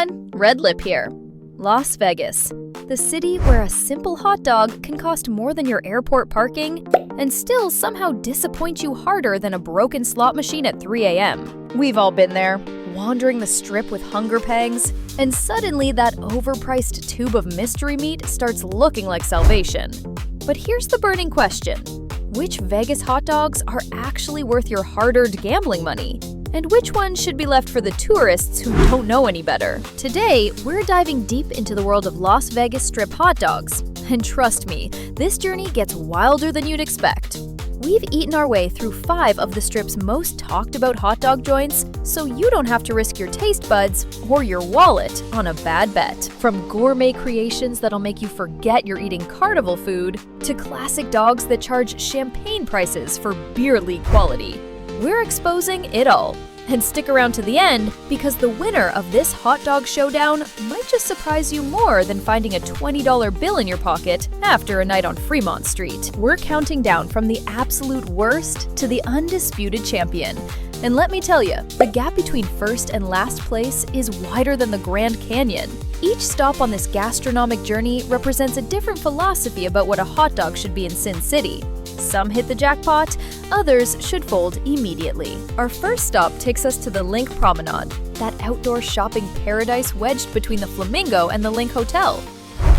everyone, Red Lip here. Las Vegas, the city where a simple hot dog can cost more than your airport parking and still somehow disappoint you harder than a broken slot machine at 3 a.m. We've all been there, wandering the strip with hunger pangs, and suddenly that overpriced tube of mystery meat starts looking like salvation. But here's the burning question. Which Vegas hot dogs are actually worth your hard-earned gambling money? And which ones should be left for the tourists who don't know any better? Today, we're diving deep into the world of Las Vegas strip hot dogs. And trust me, this journey gets wilder than you'd expect. We've eaten our way through 5 of the strip's most talked about hot dog joints, so you don't have to risk your taste buds or your wallet on a bad bet. From gourmet creations that'll make you forget you're eating carnival food, to classic dogs that charge champagne prices for beer league quality. We're exposing it all. And stick around to the end, because the winner of this hot dog showdown might just surprise you more than finding a $20 bill in your pocket after a night on Fremont Street. We're counting down from the absolute worst to the undisputed champion. And let me tell you, the gap between first and last place is wider than the Grand Canyon. Each stop on this gastronomic journey represents a different philosophy about what a hot dog should be in Sin City. Some hit the jackpot, others should fold immediately. Our first stop takes us to the Link Promenade, that outdoor shopping paradise wedged between the Flamingo and the Link Hotel.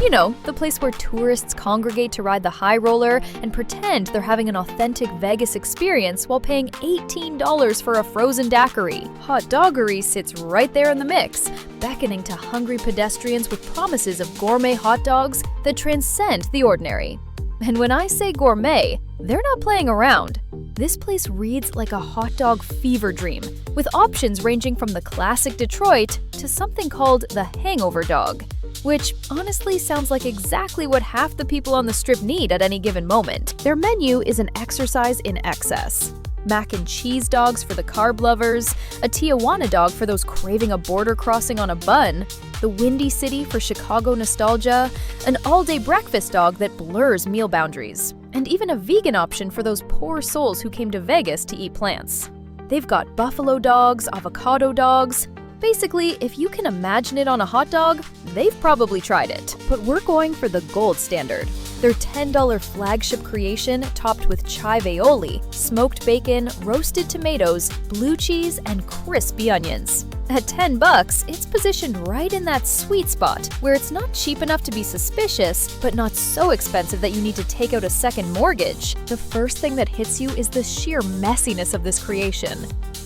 You know, the place where tourists congregate to ride the high roller and pretend they're having an authentic Vegas experience while paying $18 for a frozen daiquiri. Hot Doggery sits right there in the mix, beckoning to hungry pedestrians with promises of gourmet hot dogs that transcend the ordinary. And when I say gourmet, they're not playing around. This place reads like a hot dog fever dream, with options ranging from the classic Detroit to something called the Hangover Dog, which honestly sounds like exactly what half the people on the strip need at any given moment. Their menu is an exercise in excess. Mac and cheese dogs for the carb lovers, a Tijuana dog for those craving a border crossing on a bun, the Windy City for Chicago nostalgia, an all-day breakfast dog that blurs meal boundaries, and even a vegan option for those poor souls who came to Vegas to eat plants. They've got buffalo dogs, avocado dogs. Basically, if you can imagine it on a hot dog, they've probably tried it. But we're going for the gold standard. Their $10 flagship creation topped with chive aioli, smoked bacon, roasted tomatoes, blue cheese, and crispy onions. At $10, it's positioned right in that sweet spot where it's not cheap enough to be suspicious, but not so expensive that you need to take out a second mortgage. The first thing that hits you is the sheer messiness of this creation.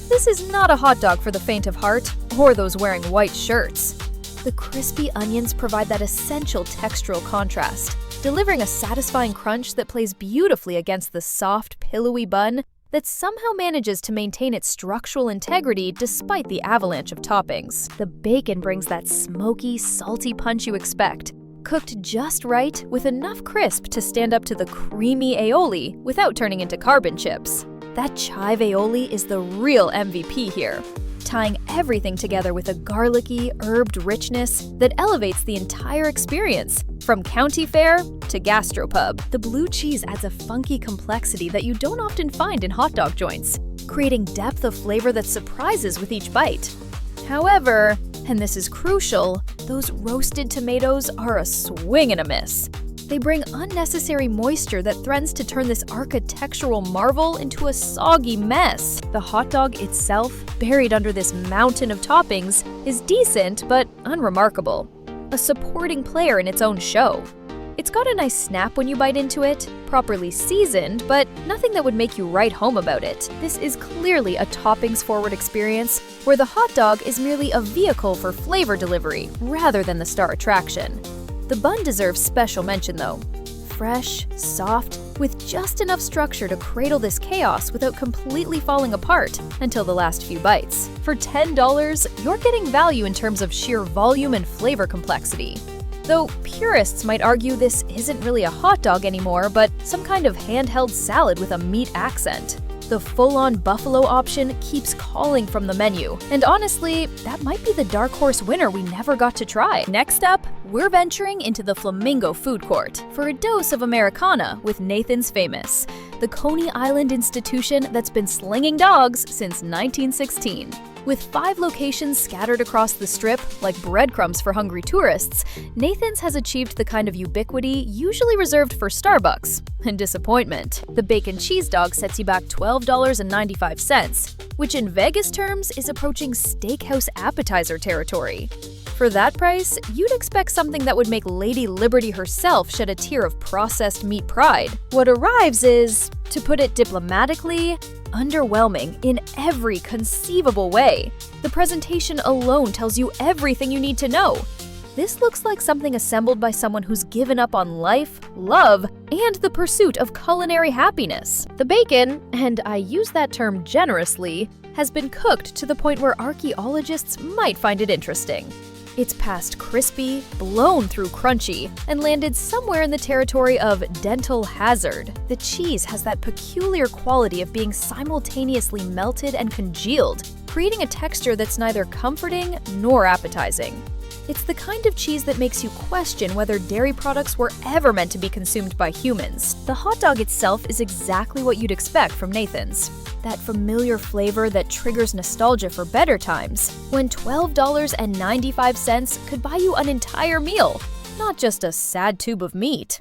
This is not a hot dog for the faint of heart or those wearing white shirts. The crispy onions provide that essential textural contrast, delivering a satisfying crunch that plays beautifully against the soft, pillowy bun that somehow manages to maintain its structural integrity despite the avalanche of toppings. The bacon brings that smoky, salty punch you expect, cooked just right with enough crisp to stand up to the creamy aioli without turning into carbon chips. That chive aioli is the real MVP here, tying everything together with a garlicky, herbed richness that elevates the entire experience, from county fair to gastropub. The blue cheese adds a funky complexity that you don't often find in hot dog joints, creating depth of flavor that surprises with each bite. However, and this is crucial, those roasted tomatoes are a swing and a miss. They bring unnecessary moisture that threatens to turn this architectural marvel into a soggy mess. The hot dog itself, buried under this mountain of toppings, is decent but unremarkable. A supporting player in its own show. It's got a nice snap when you bite into it, properly seasoned, but nothing that would make you write home about it. This is clearly a toppings-forward experience, where the hot dog is merely a vehicle for flavor delivery rather than the star attraction. The bun deserves special mention though. Fresh, soft, with just enough structure to cradle this chaos without completely falling apart until the last few bites. For $10, you're getting value in terms of sheer volume and flavor complexity. Though purists might argue this isn't really a hot dog anymore, but some kind of handheld salad with a meat accent. The full-on buffalo option keeps calling from the menu, and honestly, that might be the dark horse winner we never got to try. Next up, we're venturing into the Flamingo food court for a dose of Americana with Nathan's Famous, the Coney Island institution that's been slinging dogs since 1916. With 5 locations scattered across the Strip, like breadcrumbs for hungry tourists, Nathan's has achieved the kind of ubiquity usually reserved for Starbucks and disappointment. The bacon cheese dog sets you back $12.95, which in Vegas terms is approaching steakhouse appetizer territory. For that price, you'd expect something that would make Lady Liberty herself shed a tear of processed meat pride. What arrives is, to put it diplomatically, underwhelming in every conceivable way. The presentation alone tells you everything you need to know. This looks like something assembled by someone who's given up on life, love, and the pursuit of culinary happiness. The bacon, and I use that term generously, has been cooked to the point where archaeologists might find it interesting. It's past crispy, blown through crunchy, and landed somewhere in the territory of dental hazard. The cheese has that peculiar quality of being simultaneously melted and congealed, creating a texture that's neither comforting nor appetizing. It's the kind of cheese that makes you question whether dairy products were ever meant to be consumed by humans. The hot dog itself is exactly what you'd expect from Nathan's. That familiar flavor that triggers nostalgia for better times, when $12.95 could buy you an entire meal, not just a sad tube of meat.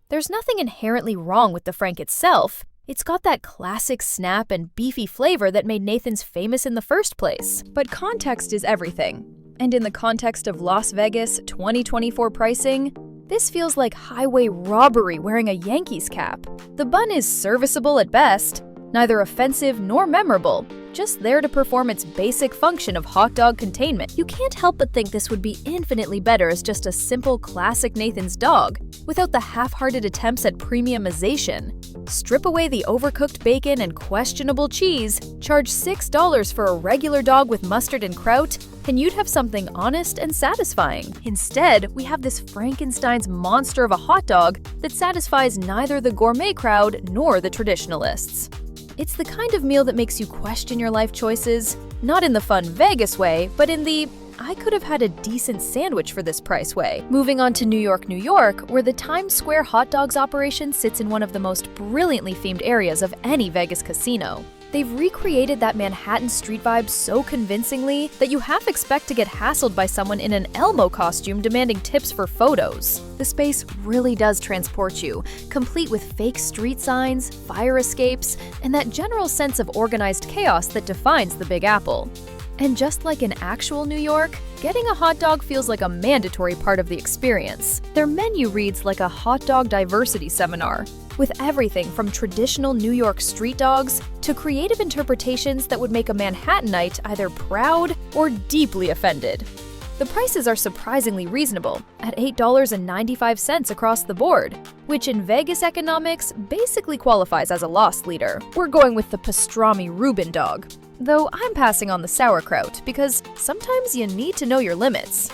There's nothing inherently wrong with the Frank itself. It's got that classic snap and beefy flavor that made Nathan's famous in the first place. But context is everything. And in the context of Las Vegas 2024 pricing, this feels like highway robbery wearing a Yankees cap. The bun is serviceable at best, neither offensive nor memorable, just there to perform its basic function of hot dog containment. You can't help but think this would be infinitely better as just a simple classic Nathan's dog, without the half-hearted attempts at premiumization. Strip away the overcooked bacon and questionable cheese, charge $6 for a regular dog with mustard and kraut, and you'd have something honest and satisfying. Instead, we have this Frankenstein's monster of a hot dog that satisfies neither the gourmet crowd nor the traditionalists. It's the kind of meal that makes you question your life choices, not in the fun Vegas way, but in the I could have had a decent sandwich for this price way. Moving on to New York, where the Times Square hot dogs operation sits in one of the most brilliantly themed areas of any Vegas casino. They've recreated that Manhattan street vibe so convincingly that you half expect to get hassled by someone in an Elmo costume demanding tips for photos. The space really does transport you, complete with fake street signs, fire escapes, and that general sense of organized chaos that defines the Big Apple. And just like in actual New York, getting a hot dog feels like a mandatory part of the experience. Their menu reads like a hot dog diversity seminar, with everything from traditional New York street dogs to creative interpretations that would make a Manhattanite either proud or deeply offended. The prices are surprisingly reasonable, at $8.95 across the board, which in Vegas economics basically qualifies as a loss leader. We're going with the pastrami Reuben dog, though I'm passing on the sauerkraut because sometimes you need to know your limits.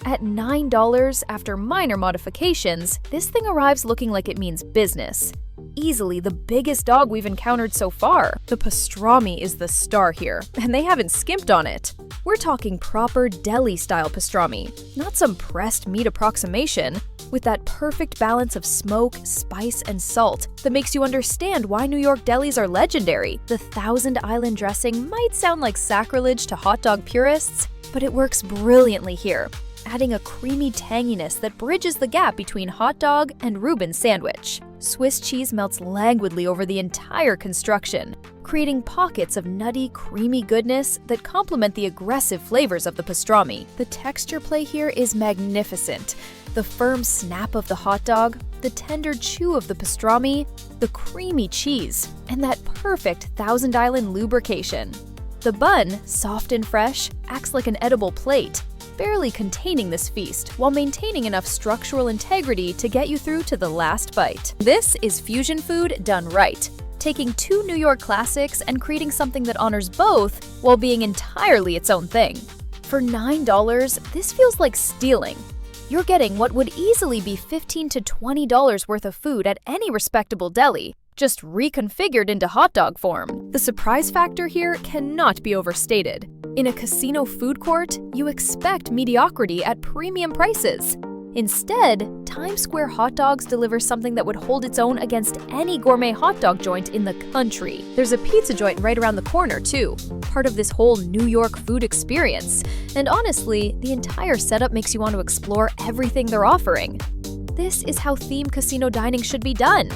At $9 after minor modifications, this thing arrives looking like it means business. Easily the biggest dog we've encountered so far. The pastrami is the star here, and they haven't skimped on it. We're talking proper deli-style pastrami, not some pressed meat approximation, with that perfect balance of smoke, spice, and salt that makes you understand why New York delis are legendary. The Thousand Island dressing might sound like sacrilege to hot dog purists, but it works brilliantly here, adding a creamy tanginess that bridges the gap between hot dog and Reuben sandwich. Swiss cheese melts languidly over the entire construction, creating pockets of nutty, creamy goodness that complement the aggressive flavors of the pastrami. The texture play here is magnificent. The firm snap of the hot dog, the tender chew of the pastrami, the creamy cheese, and that perfect Thousand Island lubrication. The bun, soft and fresh, acts like an edible plate, barely containing this feast while maintaining enough structural integrity to get you through to the last bite. This is fusion food done right, taking two New York classics and creating something that honors both while being entirely its own thing. For $9, this feels like stealing. You're getting what would easily be $15 to $20 worth of food at any respectable deli, just reconfigured into hot dog form. The surprise factor here cannot be overstated. In a casino food court, you expect mediocrity at premium prices. Instead, Times Square hot dogs deliver something that would hold its own against any gourmet hot dog joint in the country. There's a pizza joint right around the corner, too, part of this whole New York food experience. And honestly, the entire setup makes you want to explore everything they're offering. This is how theme casino dining should be done.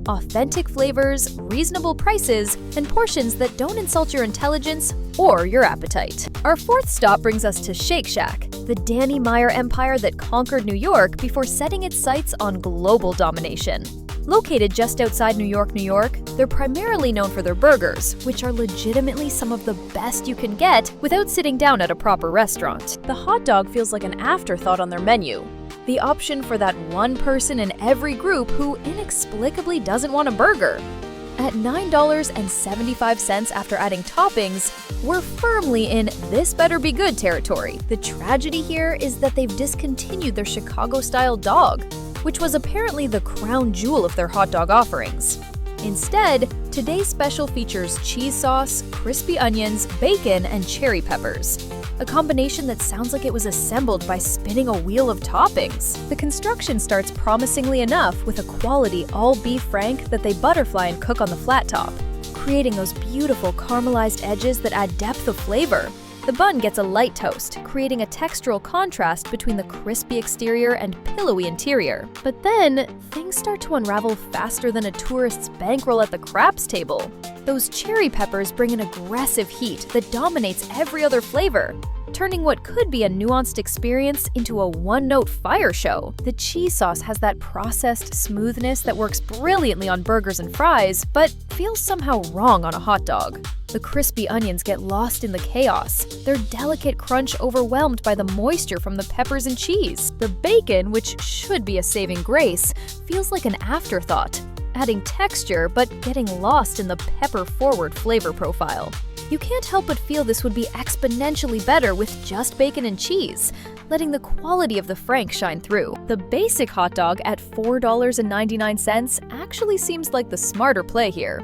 Authentic flavors, reasonable prices, and portions that don't insult your intelligence or your appetite. Our fourth stop brings us to Shake Shack, the Danny Meyer empire that conquered New York before setting its sights on global domination. Located just outside New York, they're primarily known for their burgers, which are legitimately some of the best you can get without sitting down at a proper restaurant. The hot dog feels like an afterthought on their menu. The option for that one person in every group who inexplicably doesn't want a burger. At $9.75 after adding toppings, we're firmly in this better be good territory. The tragedy here is that they've discontinued their Chicago-style dog, which was apparently the crown jewel of their hot dog offerings. Instead, today's special features cheese sauce, crispy onions, bacon, and cherry peppers. A combination that sounds like it was assembled by spinning a wheel of toppings. The construction starts promisingly enough with a quality all-beef frank that they butterfly and cook on the flat top, creating those beautiful caramelized edges that add depth of flavor. The bun gets a light toast, creating a textural contrast between the crispy exterior and pillowy interior. But then, things start to unravel faster than a tourist's bankroll at the craps table. Those cherry peppers bring an aggressive heat that dominates every other flavor, turning what could be a nuanced experience into a one-note fire show. The cheese sauce has that processed smoothness that works brilliantly on burgers and fries, but feels somehow wrong on a hot dog. The crispy onions get lost in the chaos, their delicate crunch overwhelmed by the moisture from the peppers and cheese. The bacon, which should be a saving grace, feels like an afterthought, adding texture but getting lost in the pepper-forward flavor profile. You can't help but feel this would be exponentially better with just bacon and cheese, letting the quality of the frank shine through. The basic hot dog at $4.99 actually seems like the smarter play here.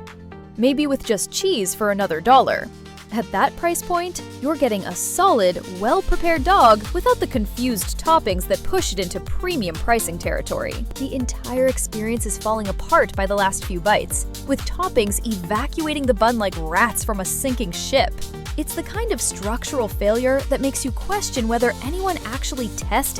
Maybe with just cheese for another $1. At that price point, you're getting a solid, well-prepared dog without the confused toppings that push it into premium pricing territory. The entire experience is falling apart by the last few bites, with toppings evacuating the bun like rats from a sinking ship. It's the kind of structural failure that makes you question whether anyone actually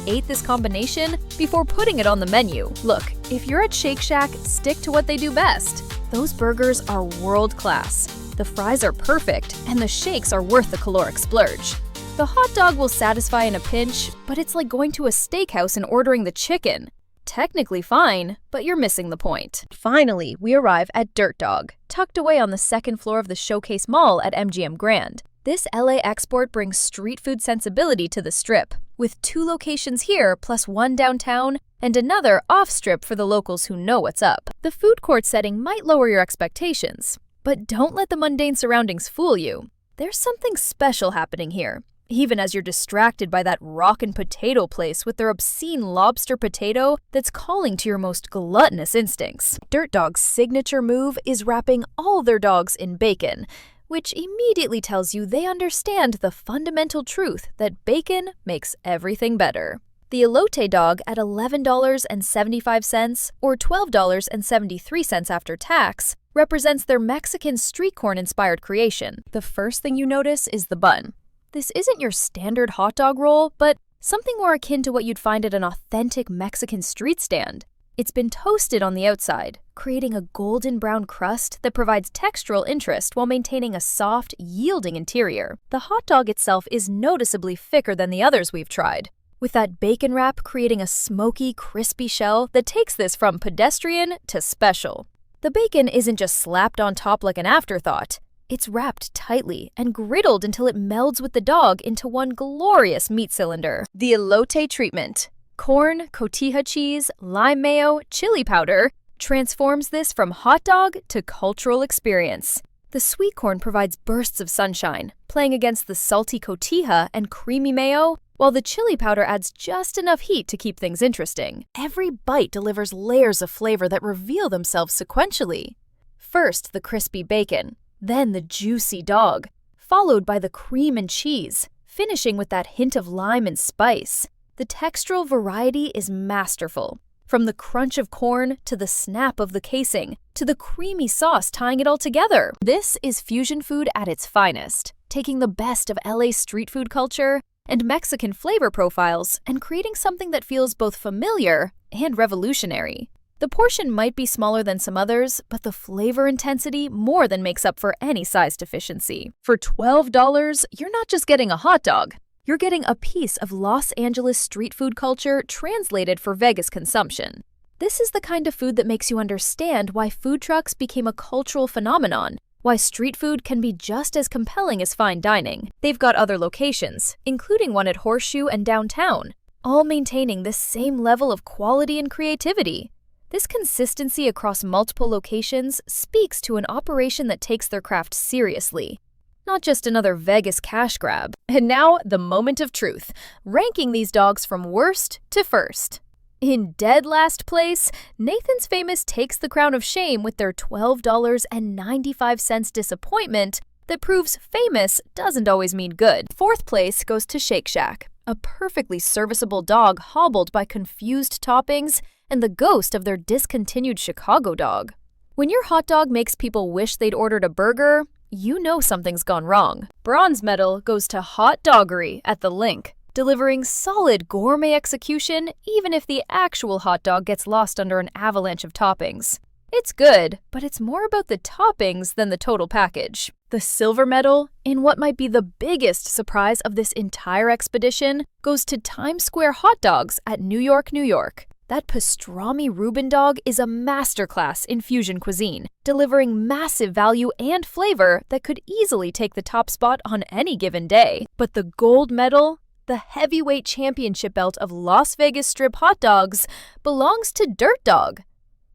ate this combination before putting it on the menu. Look, if you're at Shake Shack, stick to what they do best. Those burgers are world-class. The fries are perfect, and the shakes are worth the caloric splurge. The hot dog will satisfy in a pinch, but it's like going to a steakhouse and ordering the chicken. Technically fine, but you're missing the point. Finally, we arrive at Dirt Dog, tucked away on the second floor of the Showcase Mall at MGM Grand. This LA export brings street food sensibility to the Strip, with 2 locations here plus 1 downtown and another off-strip for the locals who know what's up. The food court setting might lower your expectations, but don't let the mundane surroundings fool you. There's something special happening here, even as you're distracted by that rockin' potato place with their obscene lobster potato that's calling to your most gluttonous instincts. Dirt Dog's signature move is wrapping all their dogs in bacon, which immediately tells you they understand the fundamental truth that bacon makes everything better. The elote dog at $11.75 or $12.73 after tax represents their Mexican street corn-inspired creation. The first thing you notice is the bun. This isn't your standard hot dog roll, but something more akin to what you'd find at an authentic Mexican street stand. It's been toasted on the outside, creating a golden brown crust that provides textural interest while maintaining a soft, yielding interior. The hot dog itself is noticeably thicker than the others we've tried, with that bacon wrap creating a smoky, crispy shell that takes this from pedestrian to special. The bacon isn't just slapped on top like an afterthought. It's wrapped tightly and griddled until it melds with the dog into one glorious meat cylinder. The elote treatment, corn, cotija cheese, lime mayo, chili powder, transforms this from hot dog to cultural experience. The sweet corn provides bursts of sunshine, playing against the salty cotija and creamy mayo, while the chili powder adds just enough heat to keep things interesting. Every bite delivers layers of flavor that reveal themselves sequentially. First, the crispy bacon, then the juicy dog, followed by the cream and cheese, finishing with that hint of lime and spice. The textural variety is masterful. From the crunch of corn, to the snap of the casing, to the creamy sauce tying it all together. This is fusion food at its finest, taking the best of LA's street food culture and Mexican flavor profiles and creating something that feels both familiar and revolutionary. The portion might be smaller than some others, but the flavor intensity more than makes up for any size deficiency. For $12, you're not just getting a hot dog. You're getting a piece of Los Angeles street food culture translated for Vegas consumption. This is the kind of food that makes you understand why food trucks became a cultural phenomenon, why street food can be just as compelling as fine dining. They've got other locations, including one at Horseshoe and downtown, all maintaining this same level of quality and creativity. This consistency across multiple locations speaks to an operation that takes their craft seriously, not just another Vegas cash grab. And now, the moment of truth, ranking these dogs from worst to first. In dead last place, Nathan's Famous takes the crown of shame with their $12.95 disappointment that proves famous doesn't always mean good. Fourth place goes to Shake Shack, a perfectly serviceable dog hobbled by confused toppings and the ghost of their discontinued Chicago dog. When your hot dog makes people wish they'd ordered a burger, you know something's gone wrong. Bronze medal goes to Hot Doggery at the Link, delivering solid gourmet execution even if the actual hot dog gets lost under an avalanche of toppings. It's good, but it's more about the toppings than the total package. The silver medal, in what might be the biggest surprise of this entire expedition, goes to Times Square Hot Dogs at New York, New York. That pastrami Reuben dog is a masterclass in fusion cuisine, delivering massive value and flavor that could easily take the top spot on any given day. But the gold medal, the heavyweight championship belt of Las Vegas strip hot dogs, belongs to Dirt Dog.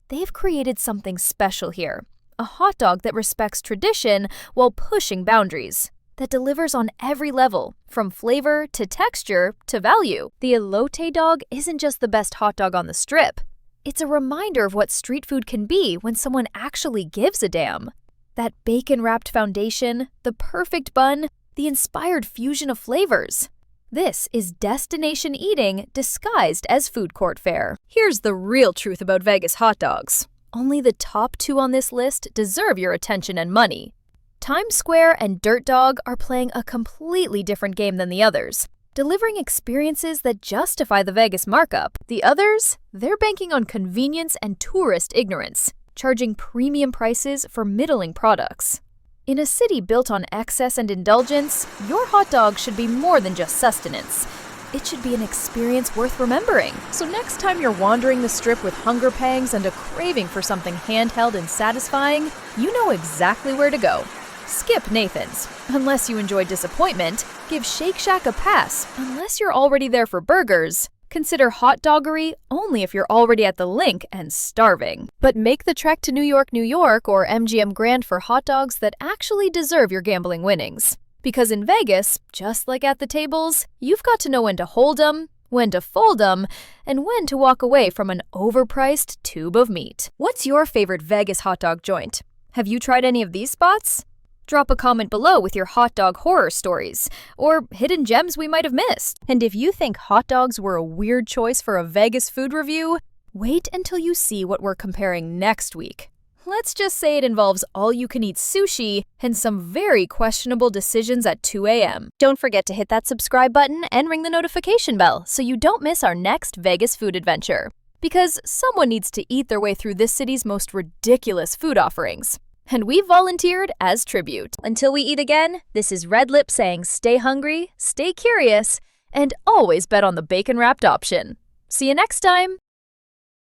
They've created something special here, a hot dog that respects tradition while pushing boundaries, that delivers on every level, from flavor to texture to value. The Elote dog isn't just the best hot dog on the strip. It's a reminder of what street food can be when someone actually gives a damn. That bacon-wrapped foundation, the perfect bun, the inspired fusion of flavors. This is destination eating disguised as food court fare. Here's the real truth about Vegas hot dogs. Only the top two on this list deserve your attention and money. Times Square and Dirt Dog are playing a completely different game than the others, delivering experiences that justify the Vegas markup. The others, they're banking on convenience and tourist ignorance, charging premium prices for middling products. In a city built on excess and indulgence, your hot dog should be more than just sustenance. It should be an experience worth remembering. So next time you're wandering the strip with hunger pangs and a craving for something handheld and satisfying, you know exactly where to go. Skip Nathan's. Unless you enjoy disappointment, give Shake Shack a pass. Unless you're already there for burgers, consider Hot Doggery only if you're already at the Link and starving. But make the trek to New York, New York or MGM Grand for hot dogs that actually deserve your gambling winnings. Because in Vegas, just like at the tables, you've got to know when to hold 'em, when to fold 'em, and when to walk away from an overpriced tube of meat. What's your favorite Vegas hot dog joint? Have you tried any of these spots? Drop a comment below with your hot dog horror stories, or hidden gems we might have missed. And if you think hot dogs were a weird choice for a Vegas food review, wait until you see what we're comparing next week. Let's just say it involves all-you-can-eat sushi and some very questionable decisions at 2 a.m. Don't forget to hit that subscribe button and ring the notification bell so you don't miss our next Vegas food adventure. Because someone needs to eat their way through this city's most ridiculous food offerings. And we volunteered as tribute. Until we eat again, this is Red Lip saying stay hungry, stay curious, and always bet on the bacon-wrapped option. See you next time!